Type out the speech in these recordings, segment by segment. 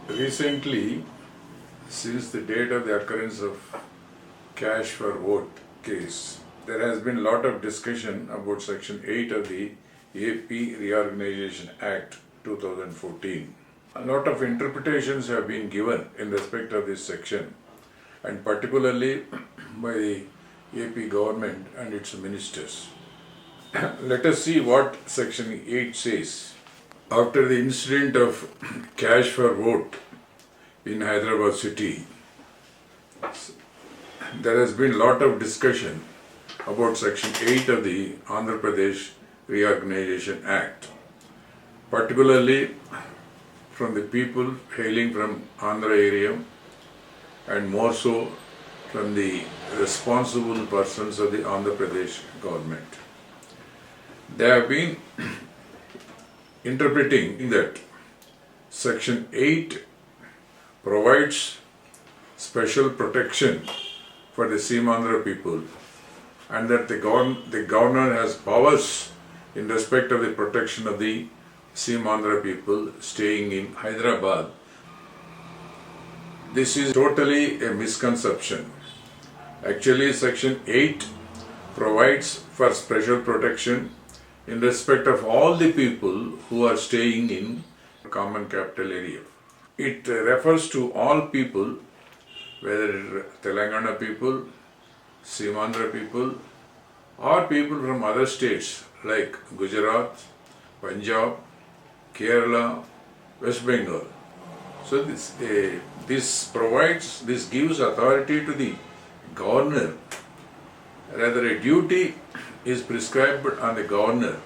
Recently, since the date of the occurrence of cash for vote case, there has been a lot of discussion about Section 8 of the AP Reorganization Act 2014. A lot of interpretations have been given in respect of this section, and particularly by the AP government and its ministers. Let us see what Section 8 says. After the incident of cash for vote in Hyderabad city, there has been a lot of discussion about Section 8 of the Andhra Pradesh Reorganization Act, particularly from the people hailing from Andhra area and more so from the responsible persons of the Andhra Pradesh government. They have been interpreting that Section 8 provides special protection for the Seemandhra people and that the governor has powers in respect of the protection of the Seemandhra people staying in Hyderabad. This is totally a misconception. Actually, Section 8 provides for special protection in respect of all the people who are staying in common capital area. It refers to all people, whether Telangana people, Seemandhra people, or people from other states like Gujarat, Punjab, Kerala, West Bengal. So this gives authority to the governor. Rather, a duty is prescribed on the governor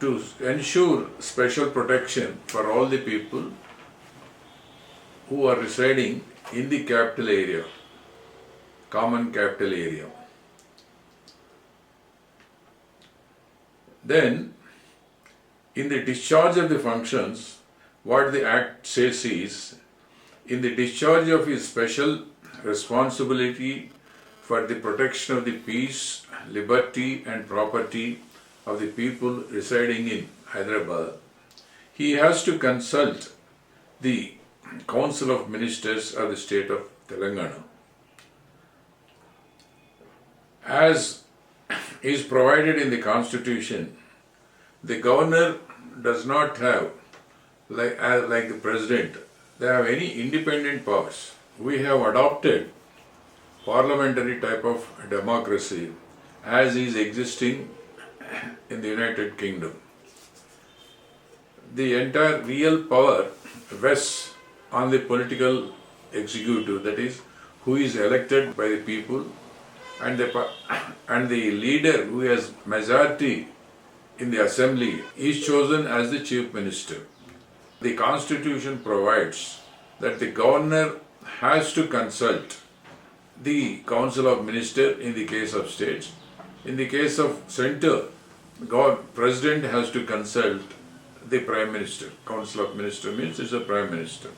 to ensure special protection for all the people who are residing in the capital area, common capital area. Then, in the discharge of the functions, what the Act says is, in the discharge of his special responsibility for the protection of the peace, liberty and property of the people residing in Hyderabad, he has to consult the Council of Ministers of the state of Telangana. As is provided in the Constitution, the governor does not have, like the president, they have any independent powers. We have adopted parliamentary type of democracy as is existing in the United Kingdom. The entire real power rests on the political executive, that is, who is elected by the people, and the leader who has majority in the assembly is chosen as the chief minister. The Constitution provides that the governor has to consult the Council of Ministers in the case of states. In the case of center, the President has to consult the Prime Minister. Council of Ministers means it's a Prime Minister.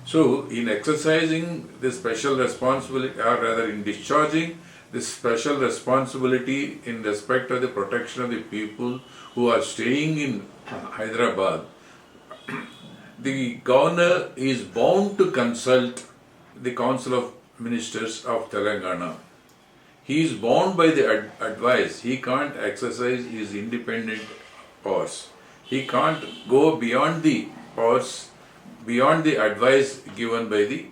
So, in exercising the special responsibility, or rather in discharging this special responsibility in respect of the protection of the people who are staying in Hyderabad, the governor is bound to consult the Council of Ministers of Telangana. He is bound by the advice. He can't exercise his independent powers. He can't go beyond the powers, beyond the advice given by the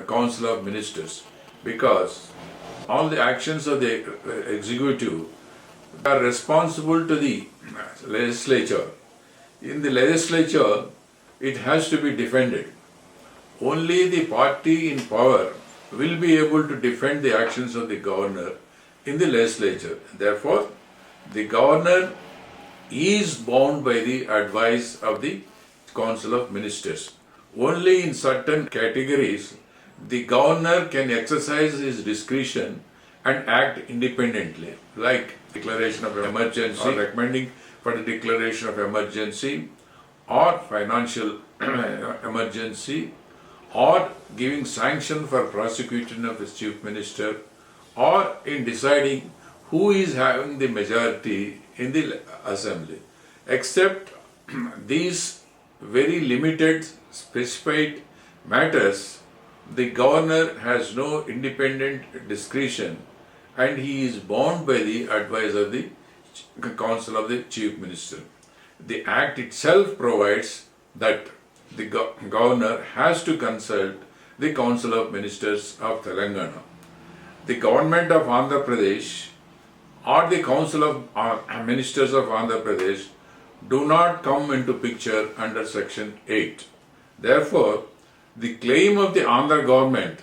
Council of Ministers, because all the actions of the executive are responsible to the legislature. In the legislature, it has to be defended. Only the party in power will be able to defend the actions of the governor in the legislature. Therefore, the governor is bound by the advice of the Council of Ministers. Only in certain categories, the governor can exercise his discretion and act independently, like declaration of emergency, or recommending for the declaration of emergency, or financial emergency, or giving sanction for prosecution of his chief minister, or in deciding who is having the majority in the assembly. Except these very limited specified matters, the governor has no independent discretion and he is bound by the advice of the Council of the Chief Minister. The Act itself provides that the governor has to consult the Council of Ministers of Telangana. The government of Andhra Pradesh or the Council of Ministers of Andhra Pradesh do not come into picture under Section 8. Therefore, the claim of the Andhra government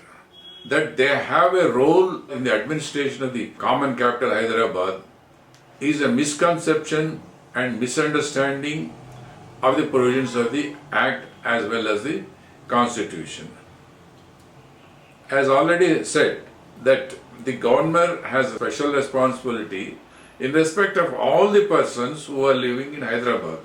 that they have a role in the administration of the common capital Hyderabad is a misconception and misunderstanding of the provisions of the Act as well as the Constitution. As already said, that the governor has a special responsibility in respect of all the persons who are living in Hyderabad.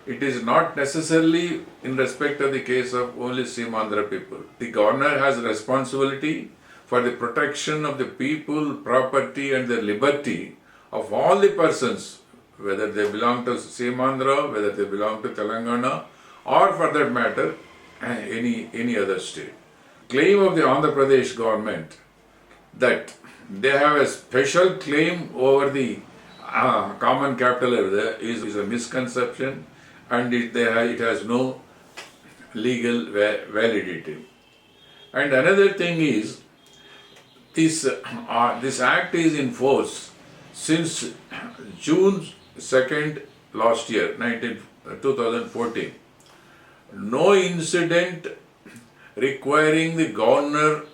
It is not necessarily in respect of the case of only Simandhra people. The governor has a responsibility for the protection of the people, property and their liberty of all the persons, whether they belong to Simandhra, whether they belong to Telangana, or for that matter, any other state. Claim of the Andhra Pradesh government that they have a special claim over the common capital area is a misconception, and it has no legal validity. And another thing is, this act is in force since June 2nd last year, 2014. No incident requiring the governor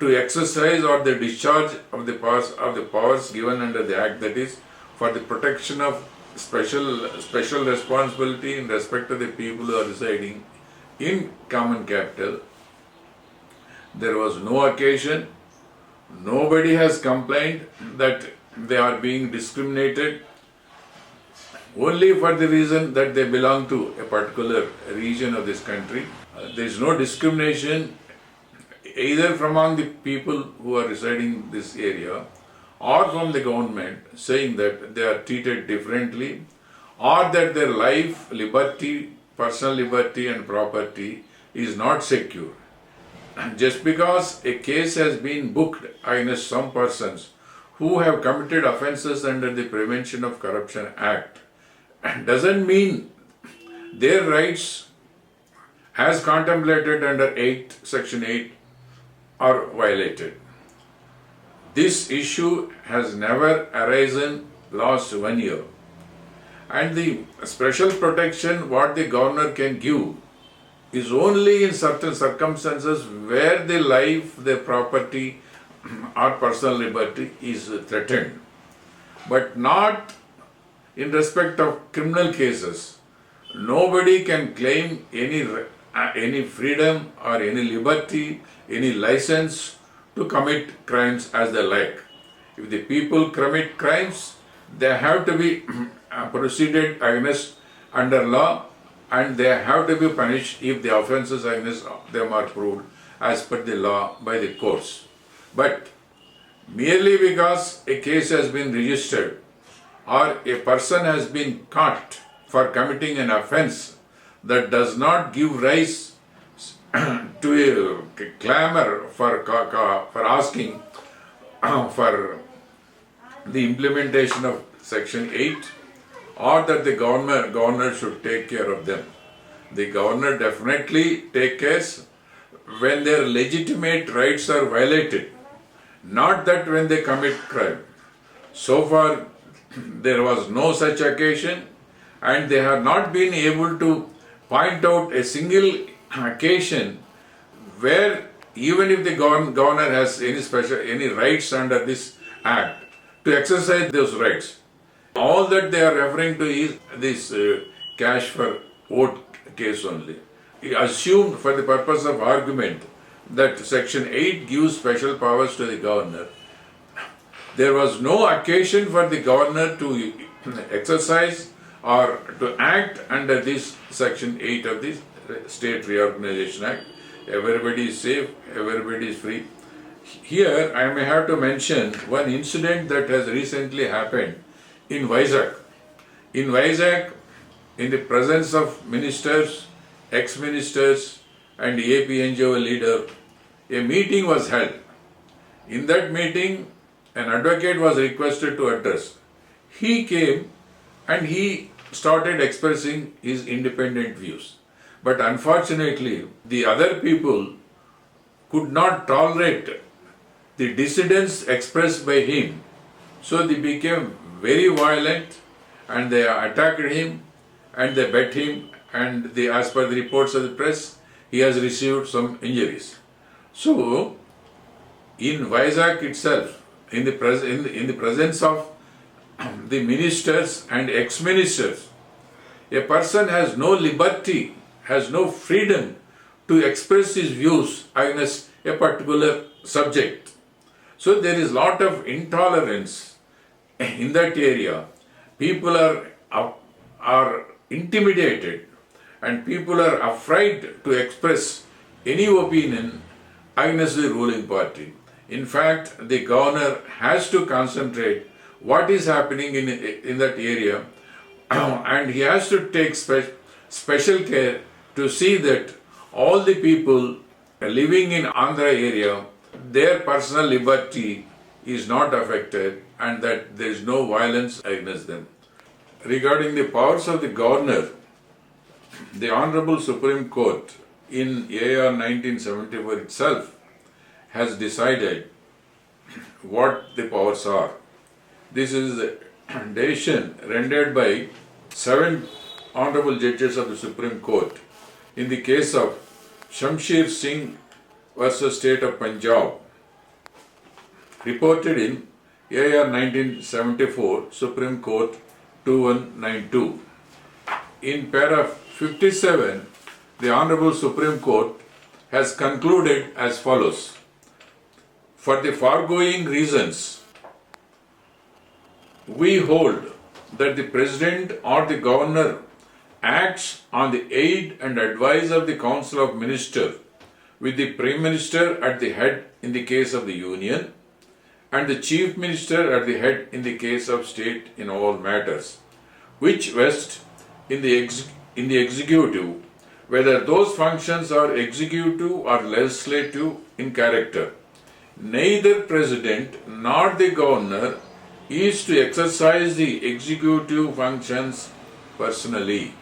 to exercise or the discharge of the powers given under the Act, that is, for the protection of special responsibility in respect to the people who are residing in common capital. There was no occasion, nobody has complained that they are being discriminated only for the reason that they belong to a particular region of this country. There is no discrimination either from among the people who are residing in this area or from the government saying that they are treated differently or that their life, liberty, personal liberty and property is not secure. Just because a case has been booked against some persons who have committed offences under the Prevention of Corruption Act doesn't mean their rights as contemplated under Section 8 are violated. This issue has never arisen last 1 year, and the special protection what the governor can give is only in certain circumstances where the life, the property or personal liberty is threatened, but not in respect of criminal cases. Nobody can claim any freedom or any liberty, any license to commit crimes as they like. If the people commit crimes, they have to be proceeded against under law, and they have to be punished if the offences against them are proved as per the law by the courts. But merely because a case has been registered or a person has been caught for committing an offence, that does not give rise to a clamour for asking for the implementation of Section 8 or that the governor should take care of them. The governor definitely take care when their legitimate rights are violated, not that when they commit crime. So far, there was no such occasion, and they have not been able to point out a single occasion where even if the governor has any rights under this act to exercise those rights. All that they are referring to is this cash for vote case only. He assumed for the purpose of argument that Section 8 gives special powers to the governor. There was no occasion for the governor to exercise or to act under this Section 8 of the State Reorganization Act. Everybody is safe, everybody is free. Here I may have to mention one incident that has recently happened in Vizag. In Vizag, in the presence of ministers, ex-ministers and APNGO leader, a meeting was held. In that meeting, an advocate was requested to address. He came and he started expressing his independent views. But unfortunately, the other people could not tolerate the dissidence expressed by him. So they became very violent and they attacked him and they beat him, and as per the reports of the press, he has received some injuries. So, in Vizag itself, in the presence of the ministers and ex-ministers, a person has no liberty, has no freedom to express his views against a particular subject. So there is lot of intolerance in that area. People are intimidated and people are afraid to express any opinion against the ruling party. In fact, the governor has to concentrate what is happening in that area and he has to take special care to see that all the people living in Andhra area, their personal liberty is not affected and that there is no violence against them. Regarding the powers of the governor, the Honorable Supreme Court in AR 1974 itself has decided what the powers are. This is a decision rendered by 7 Honorable Judges of the Supreme Court in the case of Shamsher Singh versus State of Punjab, reported in AR 1974, Supreme Court 2192. In paragraph 57, the Honorable Supreme Court has concluded as follows. For the foregoing reasons, we hold that the President or the Governor acts on the aid and advice of the Council of Ministers, with the Prime Minister at the head in the case of the Union and the Chief Minister at the head in the case of state in all matters, which vest in the executive, whether those functions are executive or legislative in character. Neither President nor the Governor is to exercise the executive functions personally.